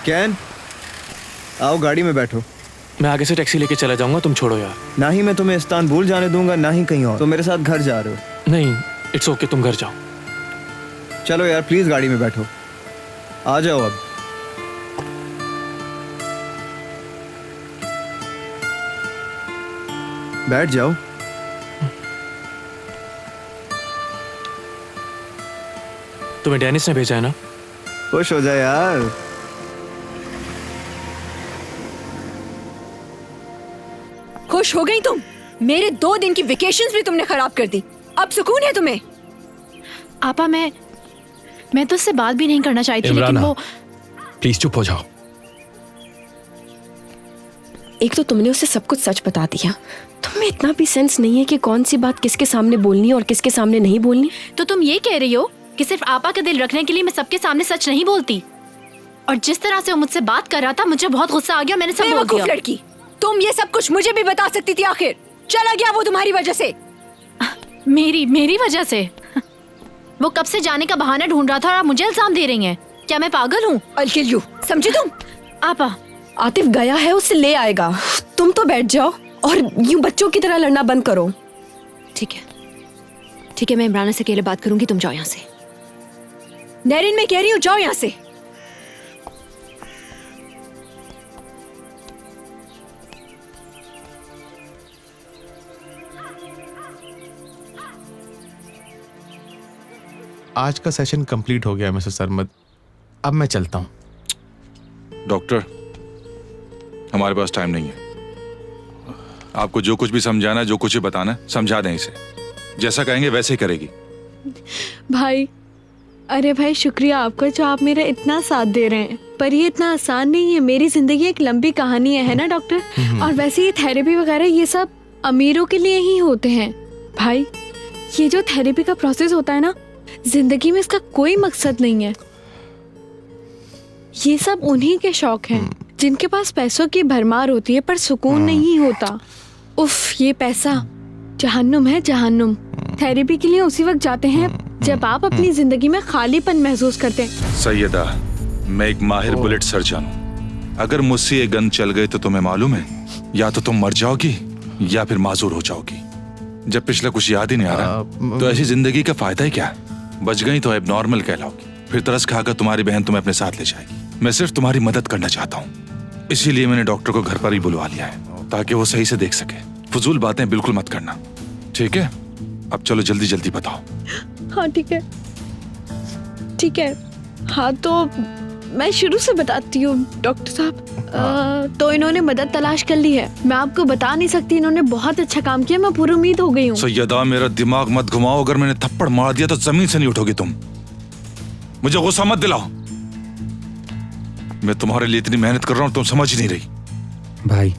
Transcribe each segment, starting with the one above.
Can, आओ गाड़ी में बैठो। मैं आगे से टैक्सी लेके चला जाऊंगा, तुम छोड़ो यार। ना ही मैं तुम्हें इस्तांबुल जाने दूंगा, ना ही कहीं और। तो मेरे साथ घर जा रहे हो? नहीं, इट्स ओके, तुम घर जाओ। चलो यार प्लीज गाड़ी में बैठो, आ जाओ अब। बैठ जाओ। तुम्हें डेनिस ने भेजा है ना? खुश हो जाए यार। खुश हो गई तुम? मेरे 2 दिन की वेकेशंस भी तुमने खराब कर दी। अब सुकून है तुम्हें? आपा, मैं तो उससे बात भी नहीं करना चाहती थी, लेकिन वो... प्लीज चुप हो जाओ। एक तो तुमने उसे सब कुछ सच बता दिया, तुम्हें इतना भी सेंस नहीं है कि कौन सी बात किसके सामने बोलनी है और किसके सामने नहीं बोलनी। तो तुम ये कह रही हो कि सिर्फ आपा का दिल रखने के लिए मैं सबके सामने सच नहीं बोलती? और जिस तरह से वो मुझसे बात कर रहा था, मुझे बहुत गुस्सा आ गया, मैंने सब बोल दिया। लड़की, तुम ये सब कुछ मुझे भी बता सकती थी। आखिर चला गया वो तुम्हारी वजह से। मेरी वजह से? वो कब से जाने का बहाना ढूंढ रहा था और आप मुझे इल्जाम दे रही हैं। क्या मैं पागल हूँ? I'll kill you, समझी तुम? आपा, आतिफ गया है, उसे ले आएगा। तुम तो बैठ जाओ और यूं बच्चों की तरह लड़ना बंद करो। ठीक है, मैं इमरान से अकेले बात करूंगी, तुम जाओ यहाँ से। नैरिन, मैं कह रही हूँ जाओ यहाँ से। आज का सेशन कंप्लीट हो गया मिसेस अहमद, अब मैं चलता हूँ। डॉक्टर, हमारे पास टाइम नहीं है। आपको जो कुछ भी समझाना है, जो कुछ भी बताना है, समझा दें इसे। जैसा कहेंगे वैसे ही करेगी। भाई, अरे भाई शुक्रिया आपका जो आप मेरा इतना साथ दे रहे हैं, पर ये इतना आसान नहीं है। मेरी जिंदगी एक लंबी कहानी है ना डॉक्टर? और वैसे ये थेरेपी वगैरह ये सब अमीरों के लिए ही होते हैं। भाई, ये जो थेरेपी का प्रोसेस होता है ना, जिंदगी में इसका कोई मकसद नहीं है। ये सब उन्हीं के शौक हैं जिनके पास पैसों की भरमार होती है पर सुकून नहीं होता। उफ, ये पैसा जहन्नुम है, जहन्नुम। थेरेपी के लिए उसी वक्त जाते हैं जब आप अपनी जिंदगी में खालीपन महसूस करते हैं। सैयदा, मैं एक माहिर बुलेट सर्जन हूँ। अगर मुझसे ये गन चल गई तो तुम्हें मालूम है, या तो तुम मर जाओगी या फिर माजूर हो जाओगी। जब पिछला कुछ याद ही नहीं आ रहा तो ऐसी जिंदगी का फायदा ही क्या? बच गई तो एबनॉर्मल कहलाओगी, फिर तरस खाकर तुम्हारी बहन तुम्हें अपने साथ ले जाएगी। मैं सिर्फ तुम्हारी मदद करना चाहता हूँ, इसीलिए मैंने डॉक्टर को घर पर ही बुलवा लिया है ताकि वो सही से देख सके। फजूल बातें बिल्कुल मत करना, ठीक है? अब चलो जल्दी जल्दी बताओ। हाँ ठीक है, ठीक है। हाँ तो मैं शुरू से बताती हूँ डॉक्टर साहब। तो इन्होंने मदद तलाश कर ली है। मैं आपको बता नहीं सकती, इन्होंने बहुत अच्छा काम किया, मैं पूरी उम्मीद हो गई हूँ। सैयदा, मेरा दिमाग मत घुमाओ। अगर मैंने थप्पड़ मार दिया तो जमीन से नहीं उठोगी तुम। मुझे गुस्सा मत दिलाओ। मैं तुम्हारे लिए इतनी मेहनत कर रहा हूँ, तुम समझ ही नहीं रही। भाई,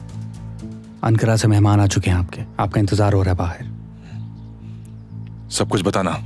अनकरा से मेहमान आ चुके हैं आपका इंतजार हो रहा है बाहर। सब कुछ बताना।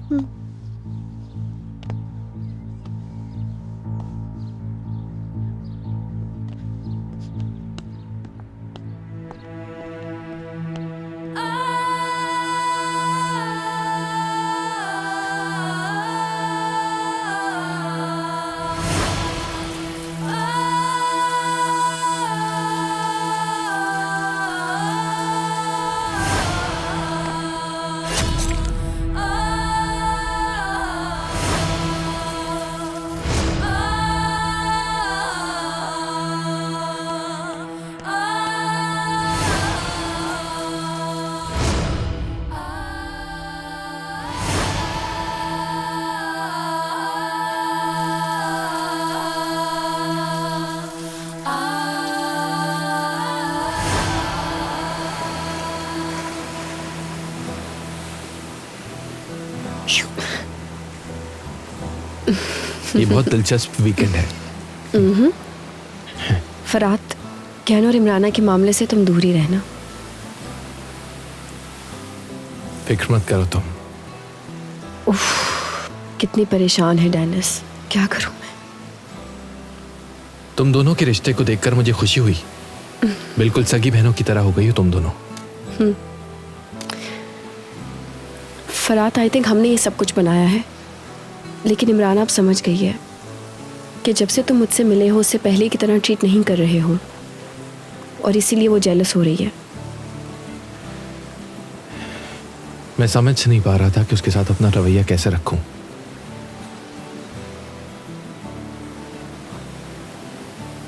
ये बहुत दिलचस्प वीकेंड है। फरात, कैन और इमराना के मामले से तुम दूर ही रहना। फिक्र मत करो तुम। उफ, कितनी परेशान है डेनिस, क्या करूं मैं? तुम दोनों के रिश्ते को देखकर मुझे खुशी हुई। बिल्कुल सगी बहनों की तरह हो गई हो तुम दोनों। फरात, आई थिंक हमने ये सब कुछ बनाया है, लेकिन इमरान आप समझ गई है। कि जब से तुम मुझसे मिले हो उससे पहले की तरह ट्रीट नहीं कर रहे हो और इसीलिए वो जेलस हो रही है। मैं समझ नहीं पा रहा था कि उसके साथ अपना रवैया कैसे रखूं।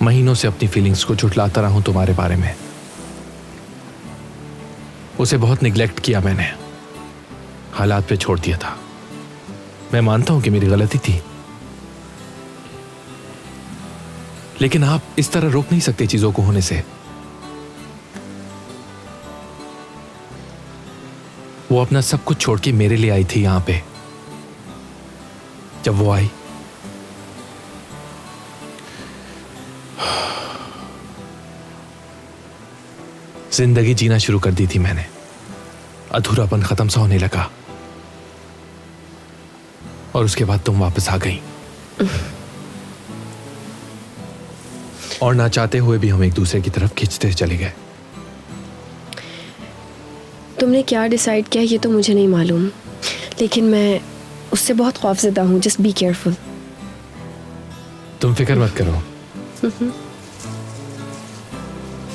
महीनों से अपनी फीलिंग्स को झुठलाता रहा हूं तुम्हारे बारे में। उसे बहुत निग्लेक्ट किया मैंने, हालात पे छोड़ दिया था। मैं मानता हूं कि मेरी गलती थी, लेकिन आप इस तरह रोक नहीं सकते चीजों को होने से। वो अपना सब कुछ छोड़ के मेरे लिए आई थी यहां पे। जब वो आई जिंदगी जीना शुरू कर दी थी मैंने। अधूरापन खत्म सा होने लगा और उसके बाद तुम वापस आ गई और ना चाहते हुए भी हम एक दूसरे की तरफ खींचते चले गए। तुमने क्या डिसाइड किया ये तो मुझे नहीं मालूम, लेकिन मैं उससे बहुत खौफज़दा हूँ। Just be careful. तुम फिक्र मत करो,